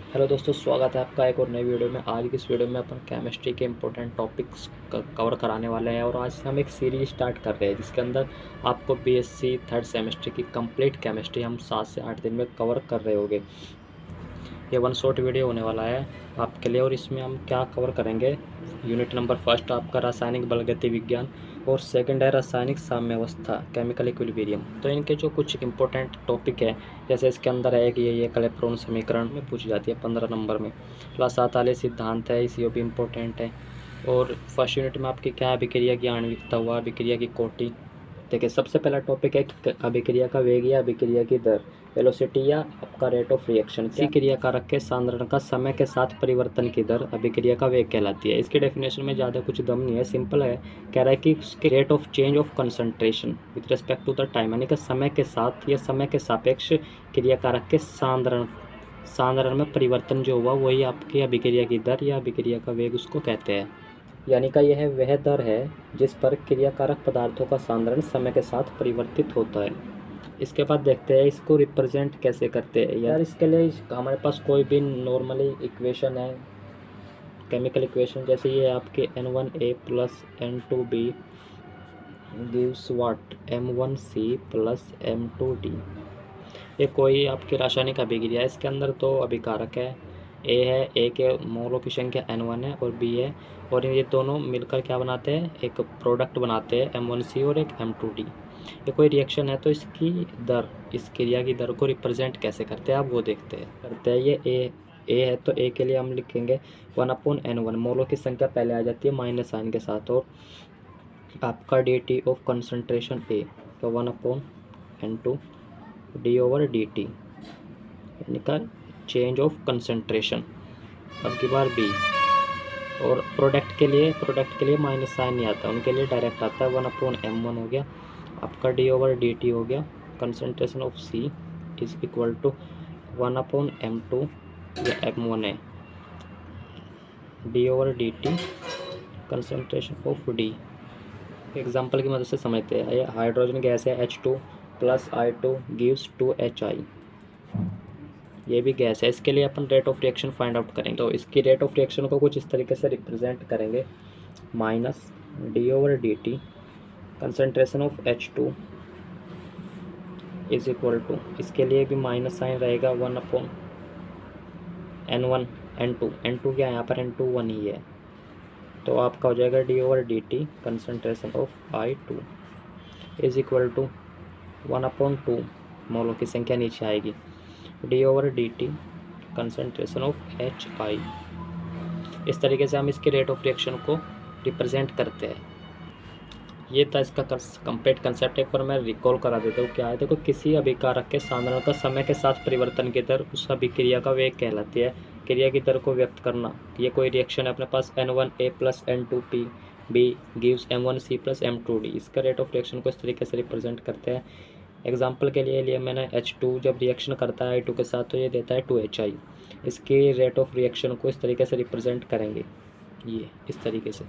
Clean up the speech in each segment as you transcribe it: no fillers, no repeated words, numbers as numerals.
Hello दोस्तों, स्वागत है आपका एक और नई वीडियो में। आज की इस वीडियो में अपन केमिस्ट्री के इंपॉर्टेंट टॉपिक्स कवर कराने वाले हैं और आज से हम एक सीरीज स्टार्ट कर रहे हैं जिसके अंदर आपको बीएससी थर्ड सेमेस्टर की कंप्लीट केमिस्ट्री हम 7 से 8 दिन में कवर कर रहे होंगे। ये वन शॉट वीडियो होने वाला है आपके लिए और इसमें हम क्या कवर करेंगे। यूनिट नंबर फर्स्ट आपका रासायनिक बलगति विज्ञान और सेकंड है रासायनिक साम्यावस्था केमिकल इक्विलिब्रियम। तो इनके जो कुछ इंपॉर्टेंट टॉपिक है, जैसे इसके अंदर है कि ये कलेप्रोन समीकरण में पूछी जाती है 15 नंबर में। लासाताले सिद्धांत है, इसी भी इम्पोर्टेंट है। और फर्स्ट यूनिट में आपकी क्या अभिक्रिया की आणविकता हुआ, अभिक्रिया की कोटि। देखिए, सबसे पहला टॉपिक है कि अभिक्रिया का वेग या अभिक्रिया की दर, वेलोसिटी या आपका रेट ऑफ रिएक्शन। किसी क्रिया कारक के सांद्रण का समय के साथ परिवर्तन की दर अभिक्रिया का वेग कहलाती है। इसके डेफिनेशन में ज़्यादा कुछ दम नहीं है, सिंपल है। कह रहा है कि उसके rate of change of concentration with respect to the time, यानी कि समय के साथ या समय के सापेक्ष क्रिया कारक के सांद्रण में परिवर्तन जो हुआ वही आपकी अभिक्रिया की दर या अभिक्रिया का वेग उसको कहते हैं। यानी कि यह वह दर है जिस पर क्रियाकारक पदार्थों का सांद्रण समय के साथ परिवर्तित होता है। इसके बाद देखते हैं इसको रिप्रेजेंट कैसे करते हैं। यार, इसके लिए हमारे पास कोई भी नॉर्मली इक्वेशन है, केमिकल इक्वेशन, जैसे ये आपके N1A प्लस N2B गिव्स वाट M1C प्लस M2D। ये कोई आपकी रासायनिक अभिक्रिया है। इसके अंदर दो अभिकारक है, ए है, ए के मोलों की संख्या N1 है और बी है, और ये दोनों मिलकर क्या बनाते हैं, एक प्रोडक्ट बनाते हैं M1C और एक M2D। ये कोई रिएक्शन है तो इसकी दर, इस क्रिया की दर को रिप्रेजेंट कैसे करते हैं आप वो करते हैं। ये ए है तो ए के लिए हम लिखेंगे 1/N1। मोलों की संख्या पहले आ जाती है माइनस साइन के साथ, और आपका dt ऑफ कंसंट्रेशन ए तो 1/N2 d/dt, यानी का चेंज ऑफ कंसंट्रेशन। अब की बार बी, और प्रोडक्ट के लिए माइनस साइन नहीं आता, उनके लिए डायरेक्ट आता है 1/M1 हो गया, आपका d/dt हो गया। Concentration of C is equal to 1/M2 या M1 है, d/dt concentration of D। Example की मदद से समझते हैं। हाइड्रोजन गैस है H2 plus I2 gives 2HI। ये भी गैस है, इसके लिए अपन rate of reaction find out करेंगे। तो इसकी रेट ऑफ रिएक्शन को कुछ इस तरीके से रिप्रेजेंट करेंगे, minus d/dt concentration of H2 is equal to, इसके लिए भी माइनस साइन रहेगा 1/N1 N2 क्या है यहाँ पर, N2 1 ही है, तो आपका हो जाएगा d/dt concentration of I2 is equal to 1/2, मोलों की संख्या नीचे आएगी, d/dt कंसंट्रेशन ऑफ HI। इस तरीके से हम इसके रेट ऑफ रिएक्शन को रिप्रेजेंट करते हैं। ये था इसका कंप्लीट कंसेप्ट। एक बार मैं रिकॉल करा देता हूँ क्या है। देखो, किसी अभिकारक के सांद्रण का समय के साथ परिवर्तन की दर उस अभिक्रिया का वेग कहलाती है। क्रिया की दर को व्यक्त करना, ये कोई रिएक्शन है अपने पास N1A plus N2B gives M1C plus M2D। इसका रेट ऑफ रिएक्शन को इस तरीके से रिप्रेजेंट करते हैं। एग्जाम्पल के लिए मैंने H2 जब रिएक्शन करता है I2 के साथ तो ये देता है 2HI। इसकी रेट ऑफ रिएक्शन को इस तरीके से रिप्रेजेंट करेंगे, ये इस तरीके से।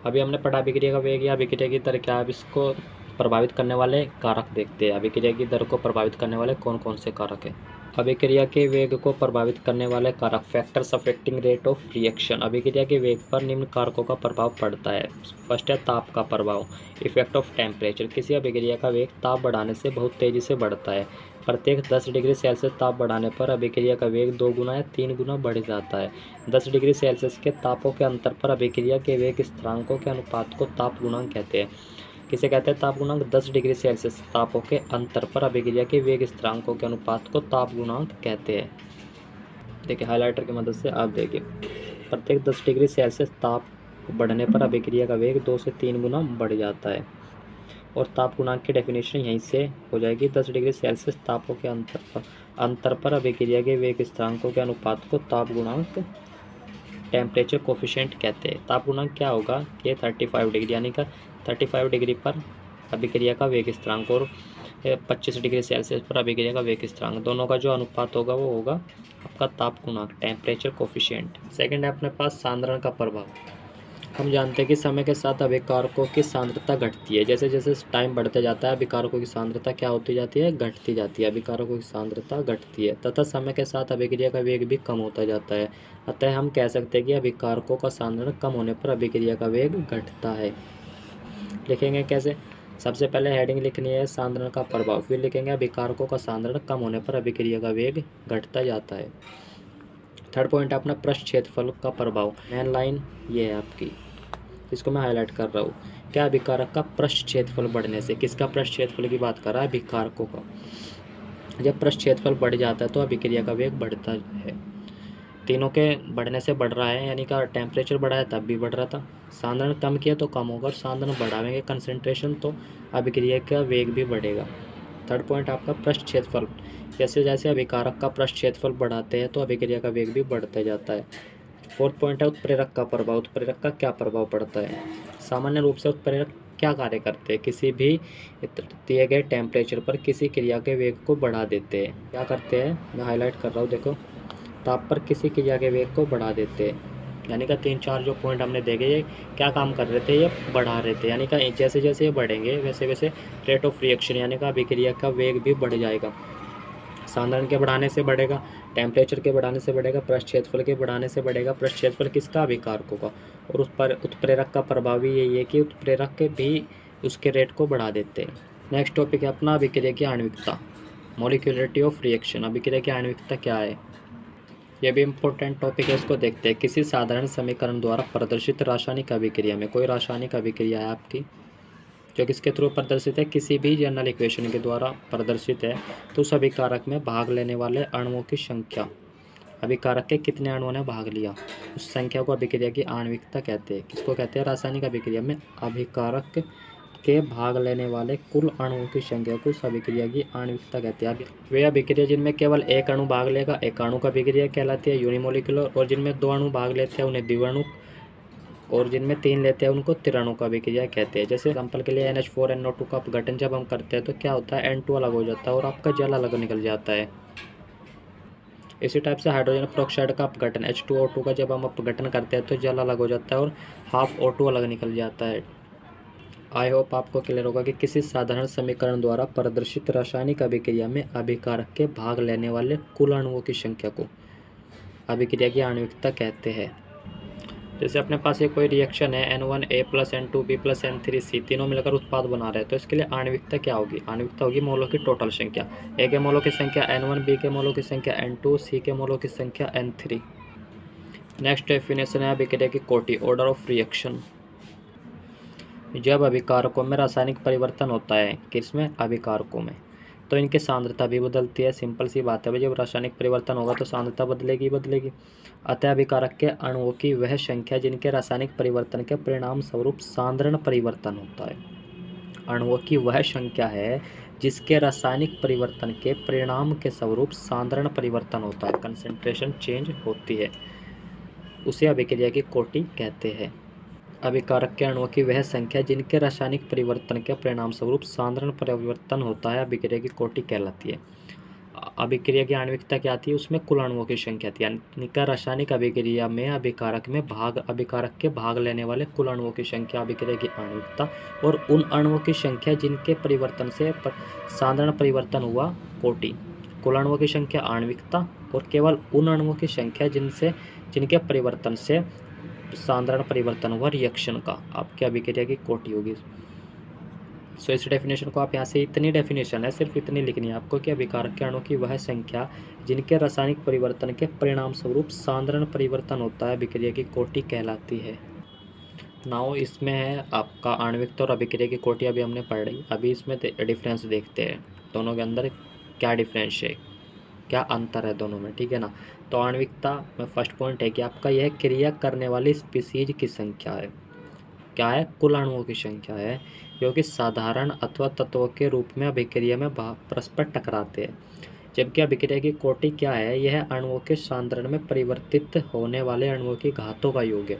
अभी हमने पढ़ा अभिक्रिया का वेग या अभिक्रिया की दर क्या है। अब इसको प्रभावित करने वाले कारक देखते हैं। अभिक्रिया की दर को प्रभावित करने वाले कौन कौन से कारक हैं। अभिक्रिया के वेग को प्रभावित करने वाले कारक, factors affecting rate of reaction. अभिक्रिया के वेग पर निम्न कारकों का प्रभाव पड़ता है। फर्स्ट है ताप का प्रभाव, इफेक्ट ऑफ टेम्परेचर। किसी अभिक्रिया का वेग ताप बढ़ाने से बहुत तेजी से बढ़ता है। प्रत्येक 10 डिग्री सेल्सियस ताप बढ़ाने पर अभिक्रिया का वेग 2 गुना या 3 गुना बढ़ जाता है। 10 डिग्री सेल्सियस के तापों के अंतर पर अभिक्रिया के वेग स्थिरांकों के अनुपात को ताप गुणांक कहते हैं। किसे कहते हैं ताप गुणांक? 10 डिग्री सेल्सियस तापों के अंतर पर अभिक्रिया के वेग स्थिरांकों के अनुपात को ताप गुणांक कहते हैं। देखिए, हाइलाइटर की मदद से आप देखिए, प्रत्येक 10 डिग्री सेल्सियस ताप बढ़ने पर अभिक्रिया का वेग 2 से 3 गुना बढ़ जाता है। और ताप गुणांक की डेफिनेशन यहीं से हो जाएगी, 10 डिग्री सेल्सियस तापों के अंतर पर अभिक्रिया के वेग स्थिरांकों के अनुपात को ताप गुणांक, टेम्परेचर कोफिशिएंट कहते हैं। ताप गुणांक क्या होगा कि 35 डिग्री, यानी कि 35 डिग्री पर अभिक्रिया का वेग स्थिरांक और 25 डिग्री सेल्सियस पर अभिक्रिया का वेग स्थिरांक, दोनों का जो अनुपात होगा वो होगा आपका ताप गुणांक, टेम्परेचर कोफिशिएंट। सेकंड है अपने पास सांद्रण का प्रभाव। हम जानते हैं कि समय के साथ अभिकारकों की सांद्रता घटती है। जैसे जैसे टाइम बढ़ते जाता है अभिकारकों की सांद्रता क्या होती जाती है, घटती जाती है। अभिकारकों की सांद्रता घटती है तथा समय के साथ अभिक्रिया का वेग भी कम होता जाता है। अतः हम कह सकते हैं कि अभिकारकों का सांद्रण कम होने पर अभिक्रिया का वेग घटता है। लिखेंगे कैसे? सबसे पहले हेडिंग लिखनी है सांद्रण का प्रभाव, फिर लिखेंगे अभिकारकों का सांद्रण कम होने पर अभिक्रिया का वेग घटता जाता है। थर्ड पॉइंट है अपना पृष्ठ क्षेत्रफल का प्रभाव। मेन लाइन ये है आपकी, इसको मैं हाईलाइट कर रहा हूँ। क्या अभिकारक का पृष्ठ क्षेत्रफल बढ़ने से, किसका पृष्ठ क्षेत्रफल की बात कर रहा है? अभिकारकों का। जब पृष्ठ क्षेत्रफल बढ़ जाता है तो अभिक्रिया का वेग बढ़ता है। तीनों के बढ़ने से बढ़ रहा है, यानी का टेम्परेचर बढ़ा है तब भी बढ़ रहा था। सांद्रण कम किया तो कम होगा, और सांद्रण बढ़ावेंगे कंसंट्रेशन तो अभिक्रिया का वेग भी बढ़ेगा। थर्ड पॉइंट आपका पृष्ठ क्षेत्रफल। जैसे जैसे अभिकारक का पृष्ठ क्षेत्रफल बढ़ाते हैं तो अभिक्रिया का वेग भी बढ़ता जाता है। फोर्थ पॉइंट है उत्प्रेरक का प्रभाव। उत्प्रेरक का क्या प्रभाव पड़ता है? सामान्य रूप से उत्प्रेरक क्या कार्य करते हैं? किसी भी दिए गए टेम्परेचर पर किसी क्रिया के वेग को बढ़ा देते हैं। क्या करते हैं? मैं हाईलाइट कर रहा हूँ, देखो। ताप पर किसी क्रिया के वेग को बढ़ा देते हैं, यानी कि 3-4 जो पॉइंट हमने देखे, ये क्या काम कर रहे थे? ये बढ़ा रहे थे, यानी कि जैसे जैसे ये बढ़ेंगे वैसे वैसे रेट ऑफ रिएक्शन यानी कि अभिक्रिया का वेग भी बढ़ जाएगा। सांद्रण के बढ़ाने से बढ़ेगा, टेम्परेचर के बढ़ाने से बढ़ेगा, पृष्ठ क्षेत्रफल के बढ़ाने से बढ़ेगा। पृष्ठ क्षेत्रफल किसका? अभिकारकों का। और उस पर उत्प्रेरक का प्रभाव भी यही है कि उत्प्रेरक भी उसके रेट को बढ़ा देते हैं। नेक्स्ट टॉपिक है अपना अभिक्रिया की आणविकता, मॉलिक्यूलरिटी ऑफ रिएक्शन। अभिक्रिया की आणविकता क्या है? यह भी इम्पोर्टेंट टॉपिक है, इसको देखते हैं। किसी साधारण समीकरण द्वारा प्रदर्शित रासायनिक अभिक्रिया में, कोई रासायनिक अभिक्रिया है आपकी जो किसके थ्रू प्रदर्शित है? किसी भी जनरल इक्वेशन के द्वारा प्रदर्शित है, तो उस अभिकारक में भाग लेने वाले अणुओं की संख्या, अभिकारक के कितने अणुओं ने भाग लिया, उस संख्या को अभिक्रिया की आणविकता कहते हैं। किसको कहते हैं? रासायनिक अभिक्रिया में अभिकारक के भाग लेने वाले कुल अणुओं की संख्या को उस अभिक्रिया की आणविकता कहते हैं। वे अभिक्रिया जिनमें केवल एक अणु भाग लेगा, एक अणु का अभिक्रिया कहलाती है यूनिमोलिकुलर, और जिनमें 2 अणु भाग लेते हैं उन्हें द्विअणु, और जिनमें 3 लेते हैं उनको त्रिअणु का अभिक्रिया कहते हैं। जैसे एग्जाम्पल के लिए NH4NO2 का अपघटन जब हम करते हैं तो क्या होता है? N2 अलग हो जाता है और आपका जल अलग निकल जाता है। इसी टाइप से हाइड्रोजन पेरोक्साइड का अपघटन H2O2 का जब हम अपघटन करते हैं तो जल अलग हो जाता है और हाफ O2 अलग निकल जाता है। आई होप आपको क्लियर होगा कि किसी साधारण समीकरण द्वारा प्रदर्शित रासायनिक अभिक्रिया में अभिकारक के भाग लेने वाले कुल अणुओं की संख्या को अभिक्रिया की आणविकता कहते हैं। जैसे अपने पास ये कोई रिएक्शन है N1A + N2B + N3C, तीनों मिलकर उत्पाद बना रहे हैं, तो इसके लिए आणविकता क्या होगी? आणविकता होगी मोलों की टोटल संख्या। A के मोलों की संख्या N1, B के मोलों की संख्या N2, C के मोलों की संख्या N3। नेक्स्ट डेफिनेशन है अभिक्रिया की कोटि, ऑर्डर ऑफ रिएक्शन। जब अभिकारकों में रासायनिक परिवर्तन होता है, किसमें? अभिकारकों में, तो इनकी सांद्रता भी बदलती है। सिंपल सी बात है भाई, जब रासायनिक परिवर्तन होगा तो सांद्रता बदलेगी बदलेगी। अतः अभिकारक के अणुओं की वह संख्या जिनके रासायनिक परिवर्तन के परिणाम स्वरूप सांद्रण परिवर्तन होता है। अणुओं की वह संख्या है जिसके रासायनिक परिवर्तन के परिणाम के स्वरूप सांद्रण परिवर्तन होता है, कंसंट्रेशन चेंज होती है, उसे अभिक्रिया की कोटि कहते हैं। अभिकारक के अणुओं की वह संख्या जिनके रासायनिक परिवर्तन के परिणाम स्वरूप सांद्रण परिवर्तन होता है, अभिक्रिया की कोटि कहलाती है। अभिक्रिया की आणविकता क्या थी? उसमें कुल अणुओं की संख्या थी, यानी कि रासायनिक अभिक्रिया में अभिकारक के भाग लेने वाले कुल अणुओं की संख्या अभिक्रिया की आणविकता, और उन अणुओं की संख्या जिनके परिवर्तन से सांद्रण परिवर्तन हुआ, कोटि। कुल अणुओं की संख्या आणविकता, और केवल उन अणुओं की संख्या जिनके परिवर्तन से सांद्रण परिवर्तन हुआ रिएक्शन का, आपकी अभिक्रिया की कोटि होगी। सो इस डेफिनेशन को आप यहाँ से, इतनी डेफिनेशन है, सिर्फ इतनी लिखनी है आपको कि अभिकारक के अणु की वह संख्या जिनके रासायनिक परिवर्तन के परिणाम स्वरूप सांद्रण परिवर्तन होता है, अभिक्रिया की कोटि कहलाती है। नाउ इसमें है आपका आणविकता और अभिक्रिया की कोटि अभी हमने पढ़ ली। अभी इसमें डिफरेंस देखते हैं, दोनों के अंदर क्या डिफरेंस है, क्या अंतर है दोनों में, ठीक है ना। तो आणविकता में फर्स्ट पॉइंट है कि आपका यह क्रिया करने वाली स्पीसीज की संख्या है। क्या है? कुल अणुओं की संख्या है जो कि साधारण अथवा तत्वों के रूप में अभिक्रिया में परस्पर टकराते हैं। जबकि अभिक्रिया की कोटि क्या है? यह अणुओं के सांद्रण में परिवर्तित होने वाले अणुओं की घातों का योग है।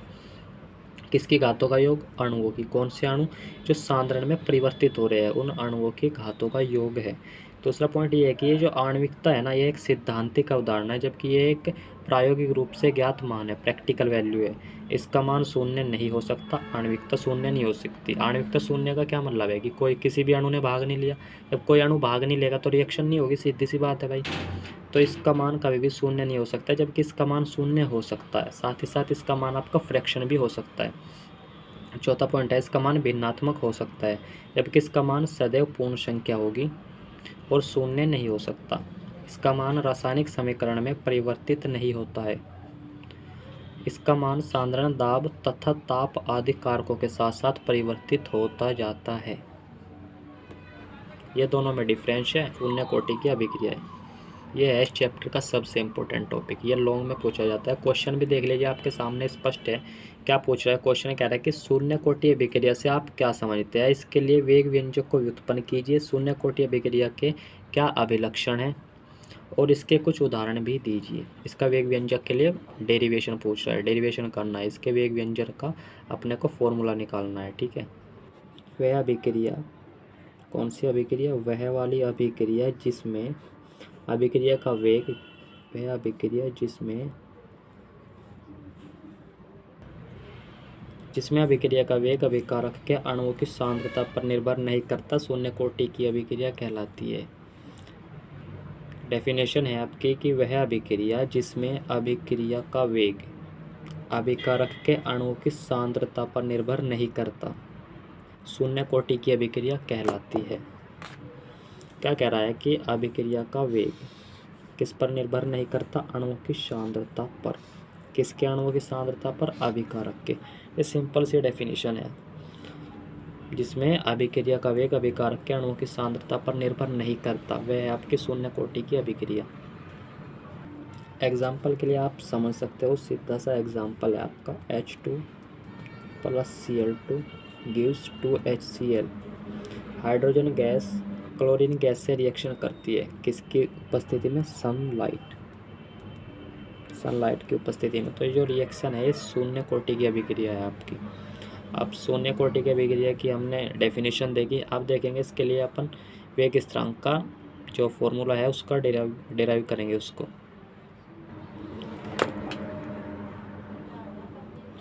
किसकी घातों का योग? अणुओं की। कौन से अणु? जो सांद्रण में परिवर्तित हो रहे हैं, उन अणुओं की घातों का योग है। दूसरा पॉइंट ये है कि ये जो आणविकता है ना, ये एक सिद्धांतिक अवधारणा है, जबकि ये एक प्रायोगिक रूप से ज्ञात मान है, प्रैक्टिकल वैल्यू है। इसका मान शून्य नहीं हो सकता, आणविकता शून्य नहीं हो सकती। आणविकता शून्य का क्या मतलब है कि कोई किसी भी अणु ने भाग नहीं लिया। जब कोई अणु भाग नहीं लेगा तो रिएक्शन नहीं होगी, सीधी सी बात है भाई। तो इसका मान कभी भी शून्य नहीं हो सकता, जबकि इसका मान शून्य हो सकता है। साथ ही साथ इसका मान आपका फ्रैक्शन भी हो सकता है। चौथा पॉइंट है, इसका मान भिन्नात्मक हो सकता है, जबकि इसका मान सदैव पूर्ण संख्या होगी और शून्य नहीं हो सकता। इसका मान रासायनिक समीकरण में परिवर्तित नहीं होता है। इसका मान सांद्रण, दाब तथा ताप आदि कारकों के साथ साथ परिवर्तित होता जाता है। ये दोनों में डिफरेंस है, शून्य कोटि की अभिक्रिया है। ये है इस चैप्टर का सबसे इम्पोर्टेंट टॉपिक। ये लॉन्ग में पूछा जाता है। क्वेश्चन भी देख लीजिए, आपके सामने स्पष्ट है क्या पूछ रहा है। क्वेश्चन कह रहा है कि शून्य कोटि अभिक्रिया से आप क्या समझते हैं, इसके लिए वेग व्यंजक को व्युत्पन्न कीजिए। शून्य कोटि अभिक्रिया के क्या अभिलक्षण हैं और इसके कुछ उदाहरण भी दीजिए। इसका वेग व्यंजक के लिए डेरिवेशन पूछ रहा है, डेरिवेशन करना है। इसके वेग व्यंजक का अपने को फॉर्मूला निकालना है, ठीक है। वह अभिक्रिया, कौन सी अभिक्रिया, वह वाली अभिक्रिया जिसमें अभिक्रिया का वेग, वह अभिक्रिया जिसमें अभिक्रिया का वेग अभिकारक के अणुओं की सांद्रता पर निर्भर नहीं करता, शून्य कोटि की अभिक्रिया कहलाती है। डेफिनेशन है आपकी कि वह अभिक्रिया जिसमें अभिक्रिया का वेग अभिकारक के अणुओं की सांद्रता पर निर्भर नहीं करता, शून्य कोटि की अभिक्रिया कहलाती है। क्या कह रहा है कि अभिक्रिया का वेग किस पर निर्भर नहीं करता, अणुओं की सांद्रता पर। किसके अणुओं की सांद्रता पर, अभिकारक के। ये सिंपल सी डेफिनेशन है, जिसमें अभिक्रिया का वेग अभिकारक के अणुओं की सांद्रता पर निर्भर नहीं करता, वह है आपकी शून्य कोटि की अभिक्रिया। एग्जाम्पल के लिए आप समझ सकते हो, सीधा सा एग्जाम्पल है आपका H2 + Cl2 gives 2HCl। Hydrogen gas chlorine gas से रिएक्शन करती है, किसकी उपस्थिति में, सनलाइट की उपस्थिति में। तो ये जो रिएक्शन है, ये शून्य कोटि की अभिक्रिया है आपकी। अब शून्य कोटि की अभिक्रिया की हमने डेफिनेशन देखी। अब देखेंगे इसके लिए अपन वेग स्थिरांक का जो फॉर्मूला है उसका डेराइव करेंगे उसको।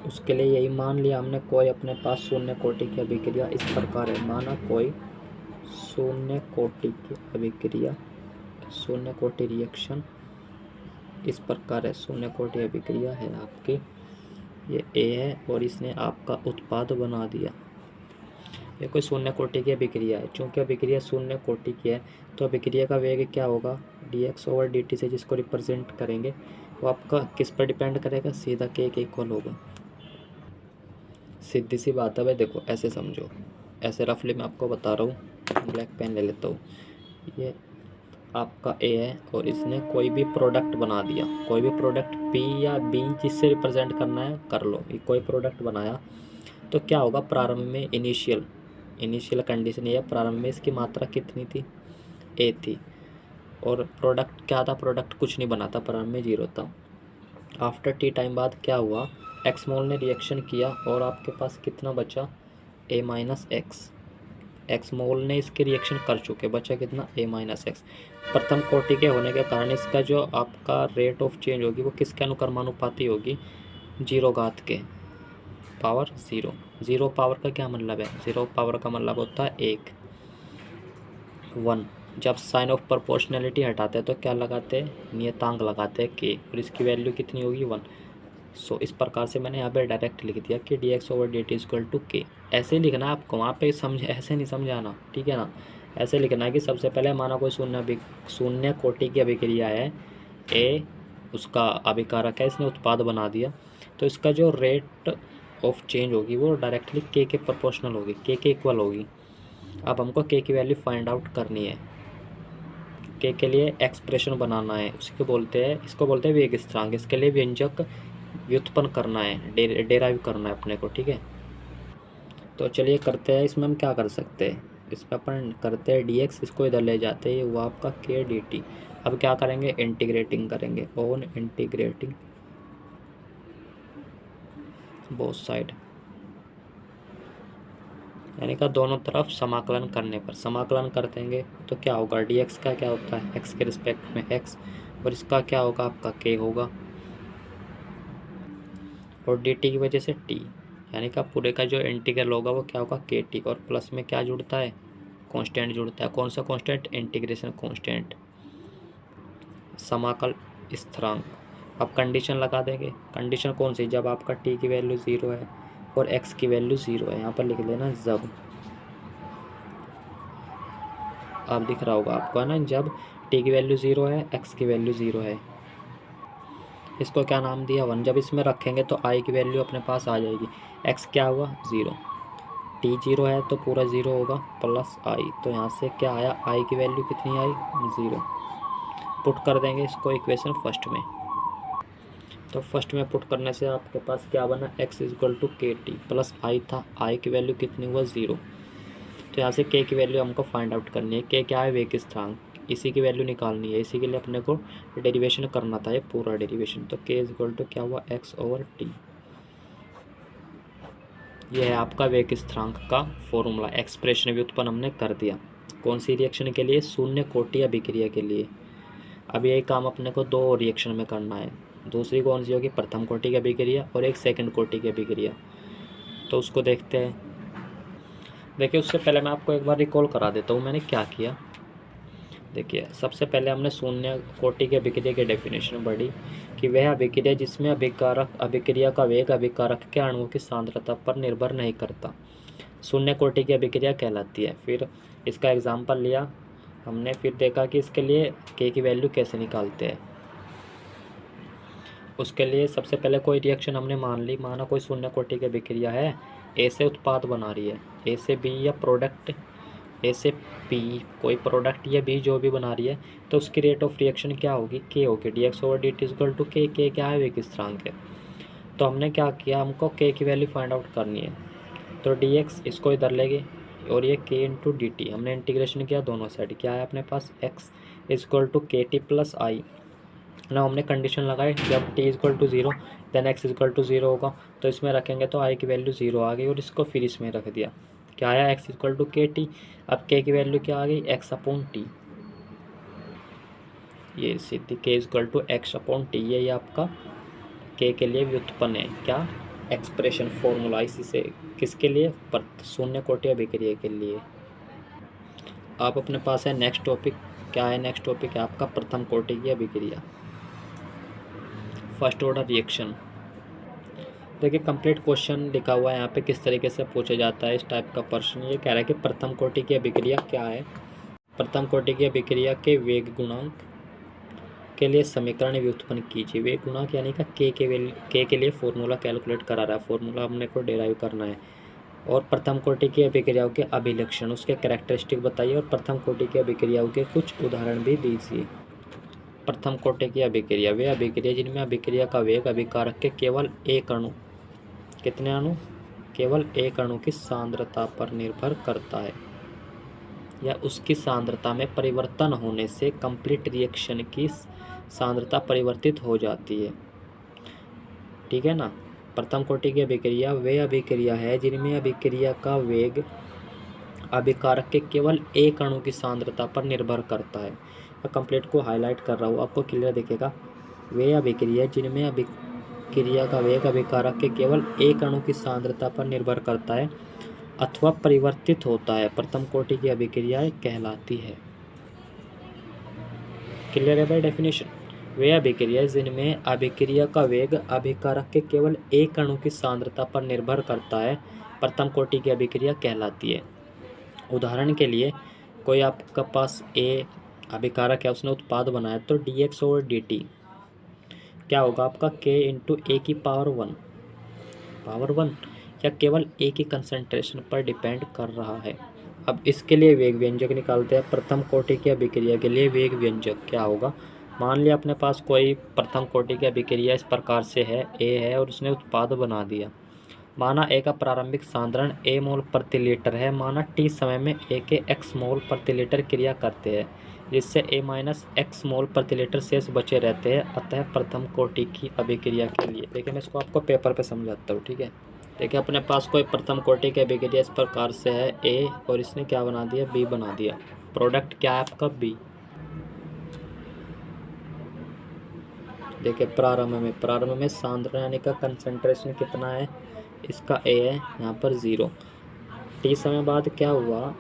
उसके लिए यही मान लिया हमने, कोई अपने पास शून्य कोटि की अभिक्रिया इस प्रकार है। माना कोई शून्य कोटि की अभिक्रिया, शून्य कोटि रिएक्शन इस प्रकार है। शून्य कोटि अभिक्रिया है आपकी, ये ए है और इसने आपका उत्पाद बना दिया। ये कोई शून्य कोटि की अभिक्रिया है। चूँकि अभिक्रिया शून्य कोटि की है तो अभिक्रिया का वेग क्या होगा, dx/dt से जिसको रिप्रेजेंट करेंगे वो आपका किस पर डिपेंड करेगा, सीधा k के इक्वल होगा। सीधी सी बात है भाई। देखो ऐसे समझो, ऐसे रफली मैं आपको बता रहा हूँ। ब्लैक पेन ले लेता हूँ। ये आपका ए है और इसने कोई भी प्रोडक्ट बना दिया, कोई भी प्रोडक्ट P या B जिससे रिप्रेजेंट करना है कर लो। ये कोई प्रोडक्ट बनाया तो क्या होगा, प्रारंभ में इनिशियल कंडीशन ये, प्रारंभ में इसकी मात्रा कितनी थी, A थी। और प्रोडक्ट क्या था, प्रोडक्ट कुछ नहीं बना था, प्रारंभ में 0 था। आफ्टर टी टाइम बाद क्या हुआ, एक्स मोल ने रिएक्शन किया और आपके पास कितना बचा, A-X। एक्स मोल ने इसके रिएक्शन कर चुके, बचा कितना, A-X। प्रथम कोटि के होने के कारण इसका जो आपका रेट ऑफ चेंज होगी वो किसके अनुक्रमानुपाती होगी, 0 घात के पावर 0। 0 पावर का क्या मतलब है, 0 पावर का मतलब होता है 1। जब साइन ऑफ प्रोपोर्शनैलिटी हटाते हैं तो क्या लगाते हैं, नियतांक लगाते हैं k, और इसकी वैल्यू कितनी होगी, 1। सो इस प्रकार से मैंने यहाँ पे डायरेक्ट लिख दिया कि dx/dt = k। ऐसे लिखना है आपको, वहाँ पे ऐसे नहीं समझाना, ठीक है ना। ऐसे लिखना है कि सबसे पहले माना कोई शून्य कोटि की अभिक्रिया है, A उसका अभिकारक है, इसने उत्पाद बना दिया, तो इसका जो रेट ऑफ चेंज होगी वो डायरेक्टली k के प्रोपोर्शनल होगी, k के इक्वल होगी। अब हमको k की वैल्यू फाइंड आउट करनी है। k के लिए एक्सप्रेशन बनाना है, इसको बोलते हैं वेग स्थिरांक। इसके लिए व्यंजक व्युत्पन्न करना है, डेराइव करना है अपने को, ठीक है। तो चलिए करते हैं। इसमें हम क्या कर सकते हैं, इसमें अपन करते हैं dx, इसको इधर ले जाते हैं, वो आपका k dt। अब क्या करेंगे, इंटीग्रेटिंग करेंगे, ऑन इंटीग्रेटिंग बोथ साइड। यानी कि दोनों तरफ समाकलन करने पर, समाकलन कर देंगे तो क्या होगा, dx का क्या होता है x के रिस्पेक्ट में x, और इसका क्या होगा आपका k होगा, और dt की वजह से t, यानी कि पूरे का जो इंटीग्रल होगा वो क्या होगा kt, और प्लस में क्या जुड़ता है, कांस्टेंट जुड़ता है। कौन सा कांस्टेंट, इंटीग्रेशन कांस्टेंट, समाकल स्थिरांक। अब कंडीशन लगा देंगे, कंडीशन कौन सी, जब आपका t की वैल्यू 0 है और x की वैल्यू 0 है, यहाँ पर लिख देना जब, अब दिख रहा होगा आपको है ना, जब t की वैल्यू 0 है, x की वैल्यू 0 है, इसको क्या नाम दिया 1। जब इसमें रखेंगे तो i की वैल्यू अपने पास आ जाएगी, x क्या हुआ 0, t 0 है तो पूरा 0 होगा प्लस i, तो यहाँ से क्या आया, i की वैल्यू कितनी आई 0। पुट कर देंगे इसको इक्वेशन फर्स्ट में, तो फर्स्ट में पुट करने से आपके पास क्या बना, x equal to K T plus आई था, i की वैल्यू कितनी हुआ 0। तो यहाँ से k की वैल्यू हमको फाइंड आउट करनी है, k क्या है वेग स्थिरांक, इसी की वैल्यू निकालनी है, इसी के लिए अपने को डेरिवेशन करना था, ये पूरा डेरिवेशन। तो k इक्वल टू क्या हुआ x/t, ये है आपका वेग स्थिरांक का फॉर्मूला, एक्सप्रेशन व्युत्पन्न हमने कर दिया। कौन सी रिएक्शन के लिए, शून्य कोटि अभिक्रिया के लिए। अब यही काम अपने को दो रिएक्शन में करना है, दूसरी कौन सी होगी, प्रथम कोटि की अभिक्रिया और एक सेकंड कोटि की अभिक्रिया। तो उसको देखते हैं। देखिए उससे पहले मैं आपको एक बार रिकॉल करा देता हूँ मैंने क्या किया। देखिए सबसे पहले हमने शून्य कोटि की अभिक्रिया की डेफिनेशन पढ़ी कि वह अभिक्रिया जिसमें अभिक्रिया का वेग अभिकारक के अणुओं की सांद्रता पर निर्भर नहीं करता, शून्य कोटि की अभिक्रिया कहलाती है। फिर इसका एग्जाम्पल लिया हमने, फिर देखा कि इसके लिए k की वैल्यू कैसे निकालते हैं। उसके लिए सबसे पहले कोई रिएक्शन हमने मान ली, माना कोई शून्य कोटि की अभिक्रिया है, ए से उत्पाद बना रही है, ए से बी या प्रोडक्ट, ए से पी कोई प्रोडक्ट या बी जो भी बना रही है, तो उसकी रेट ऑफ रिएक्शन क्या होगी, के होगी, dx/dt इक्वल टू के। के क्या है, वेग स्थिरांक है। तो हमने क्या किया, हमको के की वैल्यू फाइंड आउट करनी है, तो dx इसको इधर लेंगे और ये k इंटू डी टी, हमने इंटीग्रेशन किया दोनों साइड, क्या है अपने पास x equal to K T plus I ना। हमने कंडीशन लगाई, जब t equal to 0 then x equal to 0 होगा, तो इसमें रखेंगे तो i की वैल्यू 0 आ गई, और इसको फिर इसमें रख दिया, क्या आया x equal to K T. अब k की वैल्यू क्या आ गई, x/t, ये सीधी k इक्वल टू x/t, ये आपका k के लिए व्युत्पन्न है, क्या एक्सप्रेशन फॉर्मूला, इसी से किसके लिए, शून्य कोटि अभिक्रिया के लिए। आप अपने पास है नेक्स्ट टॉपिक, क्या है नेक्स्ट टॉपिक है आपका प्रथम कोटि की अभिक्रिया, फर्स्ट ऑर्डर रिएक्शन। देखिए कंप्लीट क्वेश्चन लिखा हुआ है यहाँ पे, किस तरीके से पूछा जाता है इस टाइप का प्रश्न। ये कह रहा है कि प्रथम कोटि की अभिक्रिया क्या है, प्रथम कोटि की अभिक्रिया के वेग गुणांक के लिए समीकरण व्युत्पन्न कीजिए। वेग गुणांक यानी कि के के लिए फॉर्मूला कैलकुलेट करा रहा है, फॉर्मूला हमने को डेराइव करना है। और प्रथम कोटि की अभिक्रियाओं के अभिलक्षण, उसके कैरेक्टरिस्टिक बताइए, और प्रथम कोटि की अभिक्रियाओं के कुछ उदाहरण भी दीजिए। प्रथम कोटि की अभिक्रिया, वे अभिक्रिया जिनमें अभिक्रिया का वेग अभिकारक के केवल एक अणु, कितने अणु, केवल एक अणु की सांद्रता पर निर्भर करता है, या उसकी सांद्रता में परिवर्तन होने से कंप्लीट रिएक्शन की सांद्रता परिवर्तित हो जाती है। ठीक है ना। प्रथम कोटि की अभिक्रिया वे अभिक्रिया है जिनमें अभिक्रिया का वेग अभिकारक के केवल एक अणु की सांद्रता पर निर्भर करता है। मैं कंप्लीट को हाईलाइट कर रहा हूँ, आपको क्लियर दिखेगा। वे अभिक्रिया जिनमें अभिक्रिया का वेग अभिकारक के केवल एक अणु की सांद्रता पर निर्भर करता है अथवा परिवर्तित होता है, प्रथम कोटि की अभिक्रियाएं कहलाती है। क्लियर है भाई डेफिनेशन। वे अभिक्रिया जिनमें अभिक्रिया का वेग अभिकारक के केवल एक अणु की सांद्रता पर निर्भर करता है, प्रथम कोटि की अभिक्रिया कहलाती है। उदाहरण के लिए कोई आपका पास ए अभिकारक है, उसने उत्पाद बनाया, तो dx/dt क्या होगा आपका, k इंटू ए की पावर 1 या केवल ए की कंसंट्रेशन पर डिपेंड कर रहा है। अब इसके लिए वेग व्यंजक निकालते हैं। प्रथम कोटि की अभिक्रिया के लिए वेग व्यंजक क्या होगा, मान लिया अपने पास कोई प्रथम कोटि की अभिक्रिया इस प्रकार से है, ए है और उसने उत्पाद बना दिया। माना ए का प्रारंभिक सांद्रण a मोल प्रति लीटर है, माना t समय में a के x मोल प्रति लीटर क्रिया करते हैं, जिससे a माइनस x मोल प्रति लीटर शेष बचे रहते हैं। अतः प्रथम कोटि की अभिक्रिया के लिए, देखिए मैं इसको आपको पेपर पे समझाता हूँ, ठीक है। देखिए अपने पास कोई प्रथम कोटि की अभिक्रिया इस प्रकार से है ए और इसने क्या बना दिया, बी बना दिया। प्रोडक्ट क्या है आपका, बी। देखिए प्रारंभ में सांद्रण यानी का कंसंट्रेशन कितना है, इसका ए है, यहाँ पर 0। टी समय बाद क्या हुआ,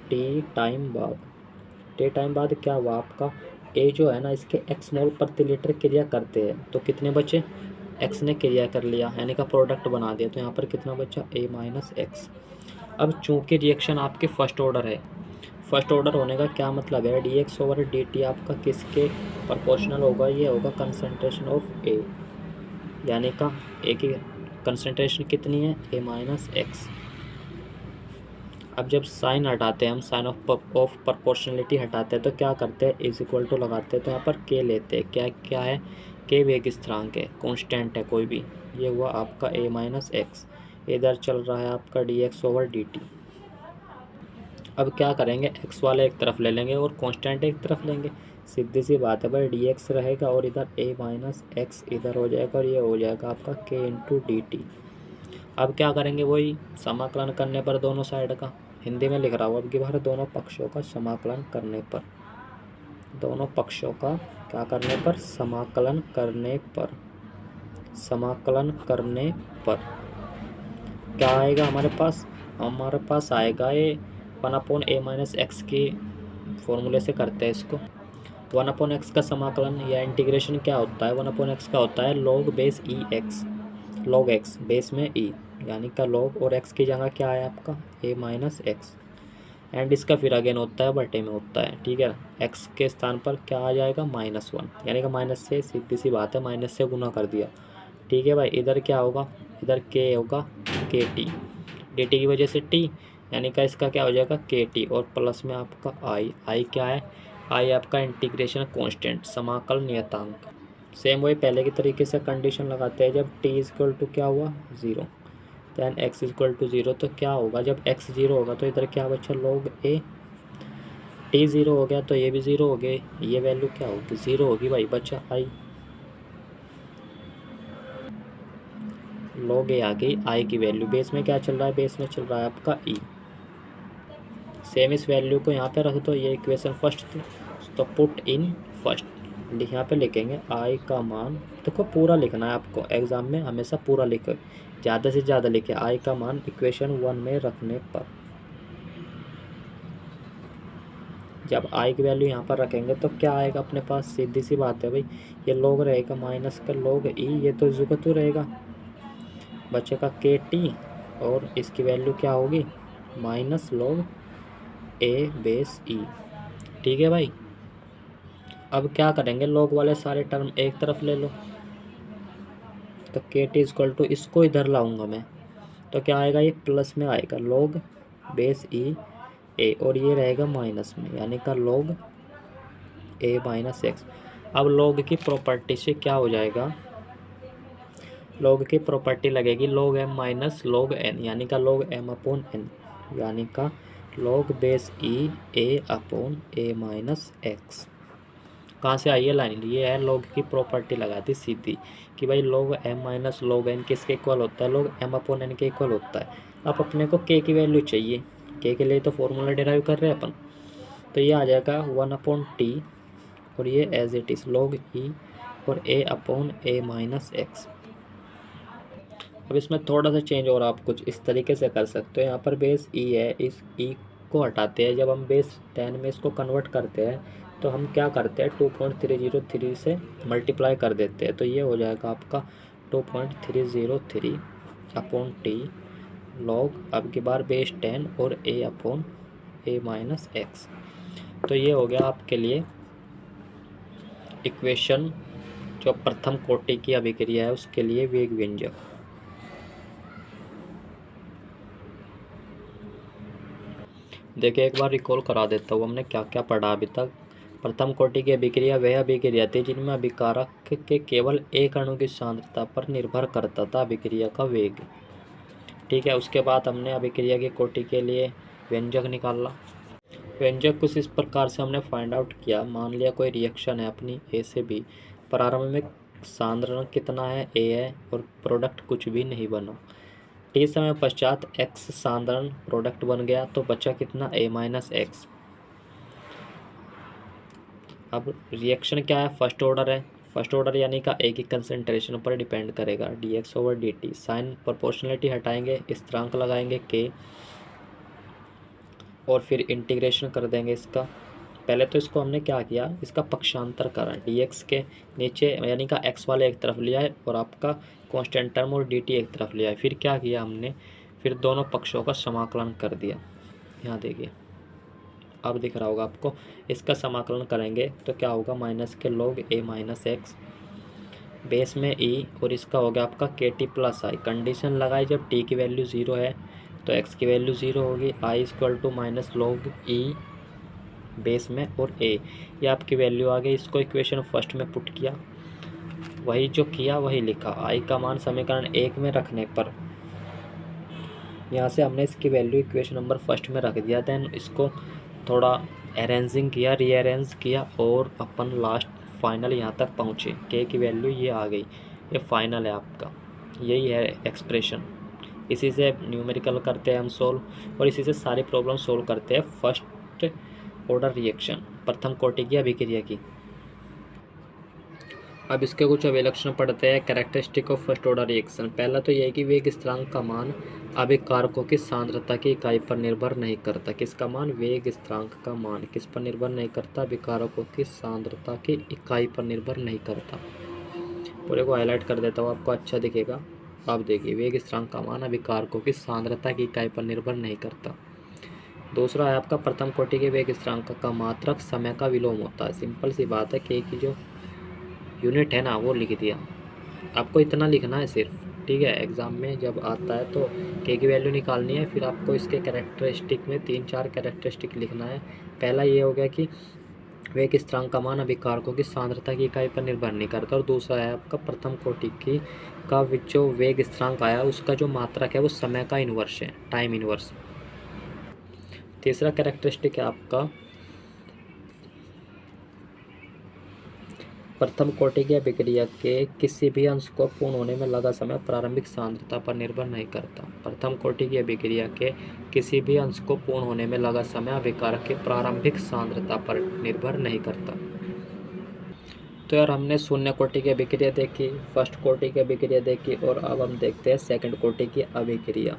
टी टाइम बाद क्या हुआ आपका, ए जो है ना इसके एक्स मोल प्रति लीटर क्रिया करते हैं, तो कितने बचे, एक्स ने क्रिया कर लिया यानी का प्रोडक्ट बना दिया, तो यहाँ पर कितना बचा, ए माइनस एक्स। अब चूंकि रिएक्शन आपके फर्स्ट ऑर्डर है, फर्स्ट ऑर्डर होने का क्या मतलब है, D X over D T आपका किसके प्रोपोर्शनल होगा, ये होगा कंसंट्रेशन ऑफ ए, यानी का ए की कंसंट्रेशन कितनी है, ए माइनस एक्स। अब जब साइन हटाते हैं हम, साइन ऑफ प्रोपोर्शनलिटी हटाते हैं तो क्या करते हैं, इज इक्वल टू लगाते हैं, तो यहाँ पर के लेते हैं, क्या है, के वेग स्थिरांक है, कांस्टेंट है कोई भी, ये हुआ आपका ए माइनस एक्स। इधर चल रहा है आपका D X over D T. अब क्या करेंगे, एक्स वाले एक तरफ ले लेंगे और कांस्टेंट एक तरफ लेंगे, सीधी सी बात है भाई, डी एक्स रहेगा और इधर ए माइनस एक्स इधर हो जाएगा और ये हो जाएगा आपका के इंटू डी टी। अब क्या करेंगे, वही समाकलन करने पर दोनों साइड का, हिंदी में लिख रहा हूँ अब की बार, दोनों पक्षों का समाकलन करने पर, दोनों पक्षों का क्या करने पर, समाकलन करने पर, समाकलन करने पर क्या आएगा हमारे पास आएगा ये 1/a माइनस एक्स की फॉर्मूले से करते हैं इसको। 1/x का समाकलन या इंटीग्रेशन क्या होता है, 1/x का होता है log बेस ई एक्स, log x बेस में e यानी का log, और x की जगह क्या है आपका a माइनस एक्स, एंड इसका फिर अगेन होता है बटे में होता है, ठीक है। x के स्थान पर क्या आ जाएगा, -1, यानी कि माइनस से, सीधी सी बात है, माइनस से गुना कर दिया, ठीक है भाई। इधर क्या होगा, इधर k होगा के टी, डी टी की वजह से t, यानी का इसका क्या हो जाएगा के टी, और प्लस में आपका आई क्या है, आई आपका इंटीग्रेशन कांस्टेंट, समाकल नियतांक। सेम वही पहले की तरीके से कंडीशन लगाते हैं, जब t इक्वल टू क्या हुआ 0, दैन x इक्वल टू 0, तो क्या होगा, जब x 0 होगा तो इधर क्या बचा, log a, t 0 हो गया तो ये भी 0 हो गए, ये वैल्यू क्या होगी, 0 होगी भाई, बचा i, log a आ गई i की वैल्यू, बेस में क्या चल रहा है, बेस में चल रहा है आपका e। सेम इस वैल्यू को यहाँ पे रख दो, ये इक्वेशन फर्स्ट थी, तो पुट इन फर्स्ट, यहाँ पे लिखेंगे आई का मान, देखो पूरा लिखना है आपको, एग्जाम में हमेशा पूरा लिखो, ज़्यादा से ज़्यादा लिखे, आई का मान इक्वेशन 1 में रखने पर, जब आई की वैल्यू यहाँ पर रखेंगे तो क्या आएगा अपने पास, सीधी सी बात है भाई, ये लोग रहेगा माइनस का लोग ई, ये तो जुगतू रहेगा, बचेगा के टी, और इसकी वैल्यू क्या होगी, माइनस लोग ए बेस ई, ठीक है भाई। अब क्या करेंगे, लॉग वाले सारे टर्म एक तरफ ले लो, तो के टी इक्वल टू, इसको इधर लाऊंगा मैं, तो क्या आएगा, ये प्लस में आएगा लॉग बेस ई ए, और ये रहेगा माइनस में, यानी का लॉग ए माइनस एक्स। अब लॉग की प्रॉपर्टी से क्या हो जाएगा, लॉग की प्रॉपर्टी लगेगी log M minus log N, यानी का लॉग एम अपॉन एन, यानी का log base E A upon A minus X. कहाँ से आई है लाइन, ये है लॉग की प्रॉपर्टी लगा दी सीधी, कि भाई log M minus log N किसके इक्वल होता है, लॉग एम अपॉन एन के इक्वल होता है। अब अपने को के की वैल्यू चाहिए, के लिए तो फॉर्मूला डिराइव कर रहे हैं अपन, तो ये आ जाएगा 1/t, और ये एज इट इज़ लॉग ई और ए अपॉन ए माइनस एक्स। अब इसमें थोड़ा सा चेंज और आप कुछ इस तरीके से कर सकते हो, यहाँ पर बेस ई है, इस ई को हटाते हैं, जब हम बेस 10 में इसको कन्वर्ट करते हैं तो हम क्या करते हैं 2.303 से मल्टीप्लाई कर देते हैं, तो ये हो जाएगा आपका 2.303 अपॉन टी लॉग, अब की बार बेस 10 और ए अपॉन ए माइनस एक्स। तो ये हो गया आपके लिए इक्वेशन, जो प्रथम कोटि की अभिक्रिया है उसके लिए वेग व्यंजक। देखिए एक बार रिकॉल करा देता हूँ, हमने क्या क्या पढ़ा अभी तक। प्रथम कोटि की अभिक्रिया वह अभिक्रिया थी जिनमें अभिकारक के केवल एक अणु की सांद्रता पर निर्भर करता था अभिक्रिया का वेग, ठीक है। उसके बाद हमने अभिक्रिया की कोटि के लिए व्यंजक निकाला। व्यंजक कुछ इस प्रकार से हमने फाइंड आउट किया, मान लिया कोई रिएक्शन है अपनी ए से बी, प्रारंभ में सांद्रण कितना है, ए है, और प्रोडक्ट कुछ भी नहीं बना, टी समय पश्चात एक्स साधारण प्रोडक्ट बन गया तो बचा कितना, ए माइनस एक्स। अब रिएक्शन क्या है, फर्स्ट ऑर्डर है, फर्स्ट ऑर्डर यानी का ए की कंसंट्रेशन पर डिपेंड करेगा, D X over D T. Sign proportionality हटाएंगे, स्थिरांक लगाएंगे के और फिर इंटीग्रेशन कर देंगे इसका। पहले तो इसको हमने क्या किया, इसका पक्षांतर करा, डी एक्स के नीचे यानी का एक्स वाले एक तरफ लिया है और आपका कांस्टेंट टर्म और डी टी एक तरफ लिया है। फिर क्या किया हमने, फिर दोनों पक्षों का समाकलन कर दिया। यहाँ देखिए अब दिख रहा होगा आपको, इसका समाकलन करेंगे तो क्या होगा, माइनस के log A minus x base में ई और इसका हो गया आपका के टी प्लस आई। कंडीशन लगाई जब टी की वैल्यू 0 है तो एक्स की वैल्यू 0 होगी, I equal to minus log e base में और ए, ये आपकी वैल्यू आ गई। इसको इक्वेशन फर्स्ट में पुट किया, वही जो किया वही लिखा। आई का मान समीकरण 1 में रखने पर यहाँ से हमने इसकी वैल्यू इक्वेशन नंबर फर्स्ट में रख दिया। देन इसको थोड़ा अरेंजिंग किया, रीअरेंज किया और अपन लास्ट फाइनल यहाँ तक पहुँचे। के की वैल्यू ये आ गई, ये फाइनल है आपका, यही है एक्सप्रेशन। इसी से न्यूमेरिकल करते हैं हम सोल्व और इसी से सारी प्रॉब्लम सोल्व करते हैं फर्स्ट ऑर्डर रिएक्शन, प्रथम कोटि की अभिक्रिया की। अब इसके कुछ अभिलक्षण पढ़ते हैं, characteristic of first order reaction. पहला तो यह है कि वेग स्थिरांक का मान अभिकारकों की सांद्रता की इकाई पर निर्भर नहीं करता। किसका मान, वेग स्थिरांक का मान किस पर निर्भर नहीं करता, अभिकारकों की सांद्रता की इकाई पर निर्भर नहीं करता। पूरे को हाईलाइट कर देता हूँ, आपको अच्छा दिखेगा। आप देखिए, वेग स्थिरांक का मान अभिकारकों की सांद्रता की इकाई पर निर्भर नहीं करता। दूसरा है आपका प्रथम कोटि के वेग स्थिरांक का मात्रक समय का विलोम होता है। सिंपल सी बात है, के की जो यूनिट है ना वो लिख दिया, आपको इतना लिखना है सिर्फ, ठीक है। एग्ज़ाम में जब आता है तो के की वैल्यू निकालनी है, फिर आपको इसके कैरेक्टरिस्टिक में 3-4 कैरेक्टरिस्टिक लिखना है। पहला ये हो गया कि वेग स्थिरांक का मान अभिकारकों की सांद्रता की इकाई पर निर्भर नहीं करता, और दूसरा है आपका प्रथम कोटि की का जो वेग स्थिरांक आया उसका जो मात्रक है वो समय का इन्वर्स है, टाइम इन्वर्स। तीसरा कैरेक्टरिस्टिक है आपका प्रथम कोटि की अभिक्रिया के किसी भी अंश को पूर्ण होने में लगा समय प्रारंभिक सांद्रता पर निर्भर नहीं करता। प्रथम कोटि की अभिक्रिया के किसी भी अंश को पूर्ण होने में लगा समय अभिकारक की प्रारंभिक सांद्रता पर निर्भर नहीं करता। तो यार हमने शून्य कोटि की अभिक्रिया देखी, फर्स्ट कोटि की अभिक्रिया देखी और अब हम देखते हैं सेकंड कोटि की अभिक्रिया।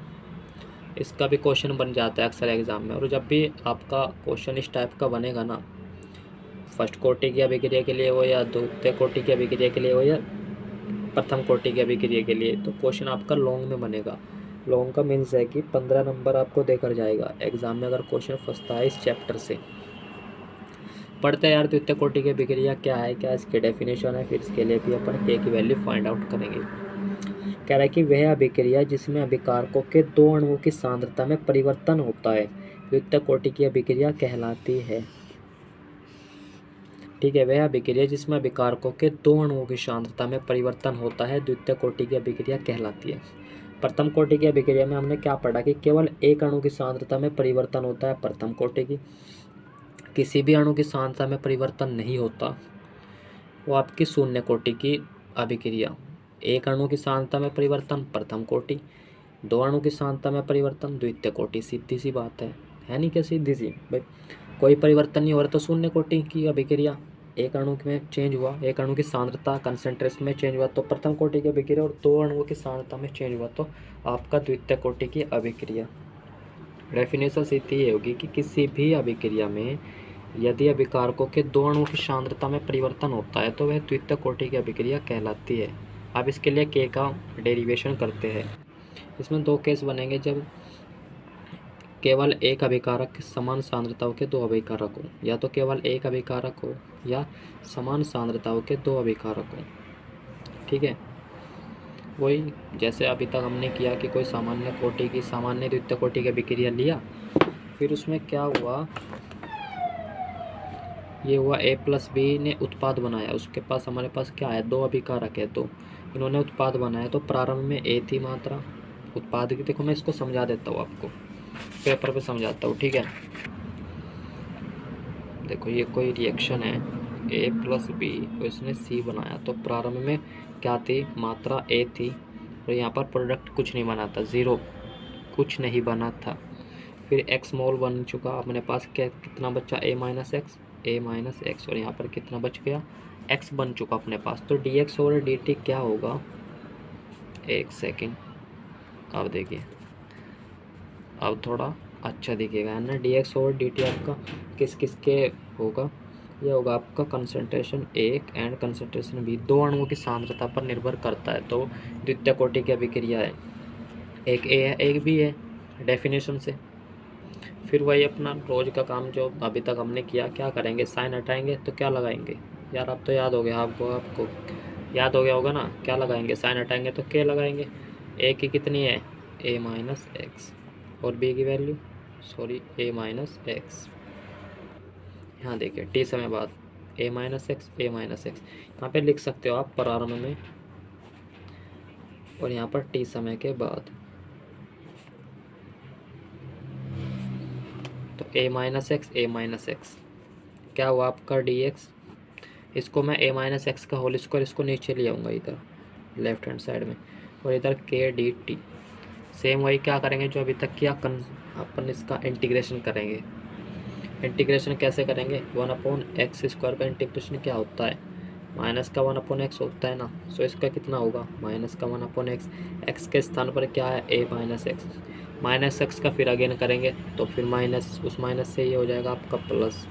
इसका भी क्वेश्चन बन जाता है अक्सर एग्जाम में, और जब भी आपका क्वेश्चन इस टाइप का बनेगा ना, फर्स्ट कोटि की अभिक्रिया के लिए हो या द्वितीय कोटि की अभिक्रिया के लिए हो या प्रथम कोटि की अभिक्रिया के लिए, तो क्वेश्चन आपका लॉन्ग में बनेगा। लॉन्ग का मीन्स है कि 15 नंबर आपको देकर जाएगा एग्जाम में अगर क्वेश्चन फंसता है इस चैप्टर से। पढ़ते हैं यार, द्वितीय कोटि की अभिक्रिया क्या है, क्या इसकी डेफिनेशन है, फिर इसके लिए भी अपन के की वैल्यू फाइंड आउट करेंगे। कह रहा है कि वह अभिक्रिया जिसमें अभिकारकों के दो अणुओं की सांद्रता में परिवर्तन होता है द्वितीय कोटि की अभिक्रिया कहलाती है। ठीक है, वह अभिक्रिया जिसमें अभिकारकों के दो अणुओं की सांद्रता में परिवर्तन होता है द्वितीय कोटि की अभिक्रिया कहलाती है। प्रथम कोटि की अभिक्रिया में हमने क्या पढ़ा कि केवल एक अणु की सांद्रता में परिवर्तन होता है प्रथम कोटि की, किसी भी अणु की सांद्रता में परिवर्तन नहीं होता, वो आपकी शून्य कोटि की अभिक्रिया। एक अणु की सांद्रता में परिवर्तन प्रथम कोटि, दो अणु की सांद्रता में परिवर्तन द्वितीय कोटि। सीधी सी बात है नहीं क्या, सीधी सी भाई, कोई परिवर्तन नहीं हो रहा तो शून्य कोटि की अभिक्रिया। एक अणु में चेंज हुआ, एक अणु की सांद्रता कंसंट्रेशन में चेंज हुआ तो प्रथम कोटि की अभिक्रिया, और दो अणुओं की सांद्रता में चेंज हुआ तो आपका द्वितीय कोटि की अभिक्रिया। डेफिनेशन सीधी ये होगी कि किसी भी अभिक्रिया में यदि अभिकारकों के दो अणुओं की सांद्रता में परिवर्तन होता है तो वह द्वितीय कोटि की अभिक्रिया कहलाती है। अब इसके लिए के का डेरिवेशन करते हैं। इसमें दो केस बनेंगे, जब केवल एक अभिकारक के समान सांद्रताओं के दो अभिकारक हो, या तो केवल एक अभिकारक हो या समान सांद्रताओं के दो अभिकारक हो। ठीक है, वही जैसे अभी तक हमने किया कि कोई सामान्य कोटि की सामान्य द्वितीय कोटि की अभिक्रिया लिया, फिर उसमें क्या हुआ, ये हुआ a प्लस बी ने उत्पाद बनाया, उसके पास हमारे पास क्या है, दो अभिकारक है, तो इन्होंने उत्पाद बनाया। तो प्रारंभ में a थी मात्रा उत्पाद की। देखो मैं इसको समझा देता हूँ, आपको पेपर पे समझाता हूँ, ठीक है। देखो ये कोई रिएक्शन है, a प्लस बी और इसने c बनाया, तो प्रारंभ में क्या थी, मात्रा a थी, और यहाँ पर प्रोडक्ट कुछ नहीं बना था, ज़ीरो, कुछ नहीं बना था। फिर एक्स मोल बन चुका, अपने पास क्या कितना बचा, ए माइनस एक्स, और यहाँ पर कितना बच गया, एक्स बन चुका अपने पास। तो डी एक्स और डी टी क्या होगा, एक सेकेंड, अब देखिए, अब थोड़ा अच्छा दिखेगा है ना। डी एक्स और डी टी आपका किस किस के होगा, ये होगा आपका कंसंट्रेशन एक एंड कंसंट्रेशन बी, दो अणुओं की सांद्रता पर निर्भर करता है। तो द्वितीय कोटि की अभिक्रिया है, एक ए है एक बी है डेफिनेशन से। फिर वही अपना रोज का काम जो अभी तक हमने किया, क्या करेंगे, साइन हटाएंगे तो क्या लगाएंगे यार, अब तो याद हो गया आपको याद हो गया होगा ना, क्या लगाएंगे, साइन हटाएंगे तो क्या लगाएंगे, ए की कितनी है, ए माइनस एक्स, और बी की वैल्यू सॉरी ए माइनस एक्स। यहाँ देखिए टी समय बाद ए माइनस एक्स, यहाँ पे लिख सकते हो आप प्रारंभ में, और यहाँ पर टी समय के बाद। तो ए माइनस एक्स क्या हुआ आपका डी एक्स, इसको मैं ए माइनस एक्स का होल स्क्वायर इसको नीचे ले आऊँगा इधर लेफ्ट हैंड साइड में, और इधर के डी टी, सेम वही क्या करेंगे जो अभी तक किया, अपन इसका इंटीग्रेशन करेंगे। इंटीग्रेशन कैसे करेंगे, 1/x² का इंटीग्रेशन क्या होता है, माइनस का 1/x होता है ना। सो इसका कितना होगा, माइनस का 1/x, एक्स के स्थान पर क्या है, ए माइनस एक्स का फिर अगेन करेंगे तो फिर माइनस, उस माइनस से ये हो जाएगा आपका प्लस,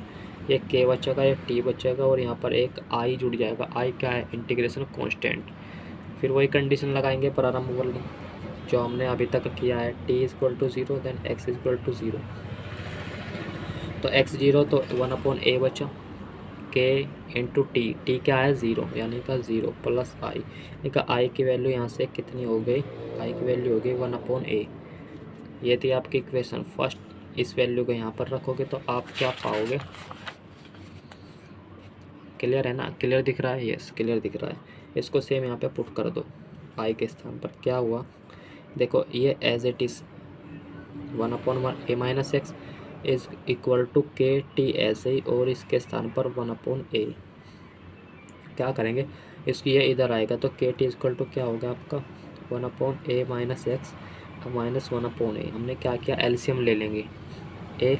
ये के बचेगा, ये टी बचेगा, और यहाँ पर एक आई जुड़ जाएगा। आई क्या है, इंटीग्रेशन कांस्टेंट। फिर वही कंडीशन लगाएंगे प्रारंभ वाली जो हमने अभी तक किया है, T equal to 0 then X equal to 0। तो एक्स 0 तो 1/a बचा, के इंटू टी, टी क्या है 0, यानी का 0 प्लस आई, यानी का आई की वैल्यू यहाँ से कितनी हो गई, आई की वैल्यू हो गई 1/a। ये थी आपकी इक्वेशन फर्स्ट। इस वैल्यू को यहाँ पर रखोगे तो आप क्या पाओगे, क्लियर है ना, क्लियर दिख रहा है, यस क्लियर दिख रहा है। इसको सेम यहाँ पे पुट कर दो, आई के स्थान पर क्या हुआ, देखो ये as it is 1/1 a minus X is equal to K T ऐसे ही, और इसके स्थान पर 1/a क्या करेंगे, इसकी ये इधर आएगा तो के टी इक्वल टू क्या होगा आपका 1/a minus x minus 1/a। हमने क्या किया, एलसीएम ले लेंगे, a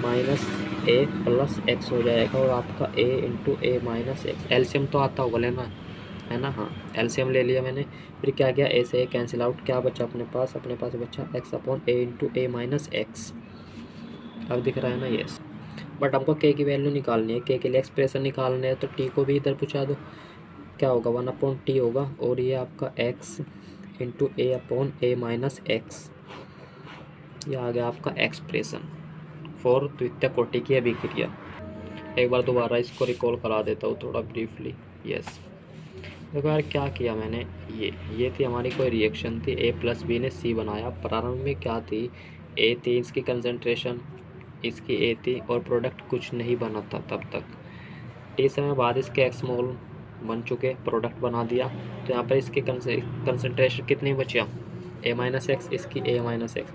minus A plus x हो जाएगा, और आपका a into A minus x, LCM तो आता होगा लेना है ना, हाँ एलसीएम ले लिया मैंने। फिर क्या किया, ए से ए कैंसिल आउट, क्या बचा अपने पास बचा x/a इंटू ए माइनस एक्स। अब दिख रहा है ना, यस। बट हमको के की वैल्यू निकालनी है, के के लिए एक्सप्रेशन निकालने है, तो टी को भी इधर पूछा दो, क्या होगा 1/t होगा, और ये आपका x into a minus x, ये आ गया आपका एक्सप्रेशन फॉर द्वितीय कोटि की अभिक्रिया। एक बार दोबारा इसको रिकॉल करा देता हूँ थोड़ा ब्रीफली, यस। देखो यार क्या किया मैंने, ये थी हमारी कोई रिएक्शन थी, a प्लस बी ने c बनाया। प्रारंभ में क्या थी, a थी, इसकी कंसंट्रेशन, इसकी a थी, और प्रोडक्ट कुछ नहीं बना था तब तक। टी समय बाद इसके एक्स मोल बन चुके, प्रोडक्ट बना दिया, तो यहाँ पर इसकी कंसंट्रेशन कितनी बची, a माइनस एक्स, इसकी a माइनस एक्स।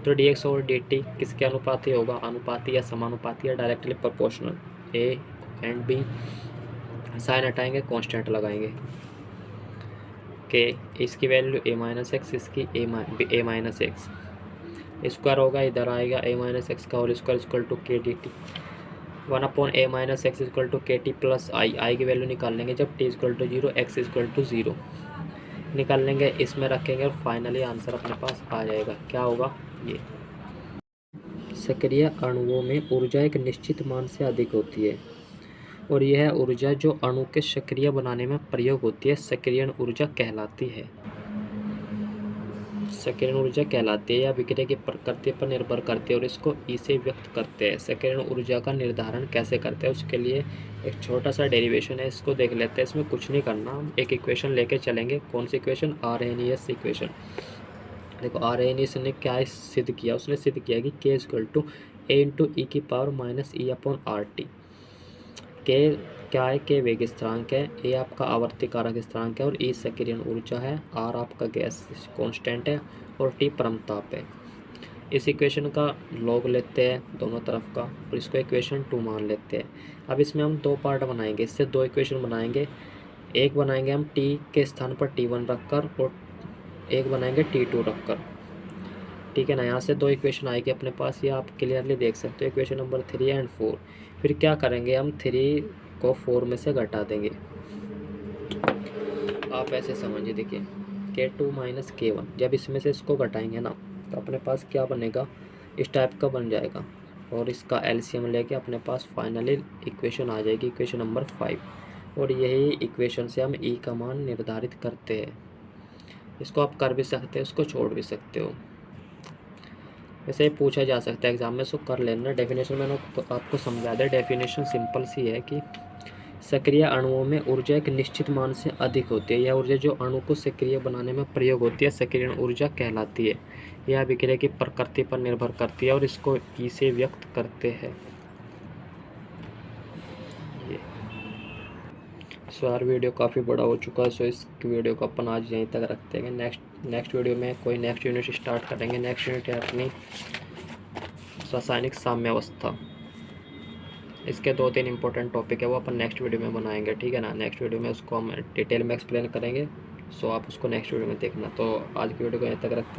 तो डी एक्स और डी टी किसके अनुपाती होगा, अनुपाती या समानुपाती या directly proportional, a and b, sign हटाएंगे कांस्टेंट लगाएंगे, के इसकी वैल्यू a माइनस एक्स, इसकी a माइनस एक्स, स्क्वायर होगा, इधर आएगा a माइनस एक्स का whole square equal to K D T, 1/a minus X equal to K T plus I की वैल्यू निकाल लेंगे जब T equal to 0, X equal to 0 निकाल लेंगे, इसमें रखेंगे, और फाइनली आंसर अपने पास आ जाएगा। क्या होगा, ये सक्रिय अणुओं में ऊर्जा एक निश्चित मान से अधिक होती है, और यह ऊर्जा जो अणु के सक्रिय बनाने में प्रयोग होती है सक्रियण ऊर्जा कहलाती है। सक्रियण ऊर्जा कहलाती है या अभिक्रिया की प्रकृति पर निर्भर करती है, और इसको ई से व्यक्त करते हैं। सक्रियण ऊर्जा का निर्धारण कैसे करते हैं, उसके लिए एक छोटा सा डेरिवेशन है, इसको देख लेते हैं। इसमें कुछ नहीं करना, हम एक इक्वेशन लेके चलेंगे। कौन सी इक्वेशन, आर्हेनियस इक्वेशन। देखो आर्हेनियस ने क्या सिद्ध किया, उसने सिद्ध किया कि k equal to a into e की power minus E upon R T. K क्या है, के वेग स्थिरांक है, ए आपका आवर्ती कारक स्थिरांक है, और ई सक्रियण ऊर्जा है, आर आपका गैस कांस्टेंट है, और टी परमताप है। इस इक्वेशन का लॉग लेते हैं दोनों तरफ का, और इसको इक्वेशन 2 मान लेते हैं। अब इसमें हम दो पार्ट बनाएंगे, इससे दो इक्वेशन बनाएंगे। एक बनाएंगे हम टी के स्थान पर T1 रखकर, और एक बनाएंगे T2 रखकर, ठीक है ना। यहाँ से 2 इक्वेशन आएगी अपने पास, ये आप क्लियरली देख सकते हो, इक्वेशन नंबर 3 एंड 4। फिर क्या करेंगे, हम 3 को 4 में से घटा देंगे। आप ऐसे समझिए, देखिए K2 माइनस K1, जब इसमें से इसको घटाएंगे ना तो अपने पास क्या बनेगा, इस टाइप का बन जाएगा, और इसका एलसीएम लेके अपने पास फाइनली इक्वेशन आ जाएगी, इक्वेशन नंबर 5। और यही इक्वेशन से हम ई का मान निर्धारित करते हैं। इसको आप कर भी सकते हो, इसको छोड़ भी सकते हो, वैसे पूछा जा सकता है एग्जाम में, सो कर लेना। डेफिनेशन मैंने आपको समझा दिया। डेफिनेशन सिंपल सी है कि सक्रिय अणुओं में ऊर्जा एक निश्चित मान से अधिक होती है। यह ऊर्जा जो अणु को सक्रिय बनाने में प्रयोग होती है सक्रियण ऊर्जा कहलाती है। यह अभिक्रिया की प्रकृति पर निर्भर करती है और इसको ई से व्यक्त करते हैं। ये सो यार वीडियो काफ़ी बड़ा हो चुका है, सो इस वीडियो को अपन आज यहीं तक रखते हैं। नेक्स्ट वीडियो में कोई नेक्स्ट यूनिट स्टार्ट करेंगे। नेक्स्ट यूनिट है अपनी रासायनिक साम्यावस्था। इसके 2-3 इंपॉर्टेंट टॉपिक है, वो अपन नेक्स्ट वीडियो में बनाएंगे, ठीक है ना। नेक्स्ट वीडियो में उसको हम डिटेल में एक्सप्लेन करेंगे, सो आप उसको नेक्स्ट वीडियो में देखना। तो आज की वीडियो को यहीं तक रखते हैं।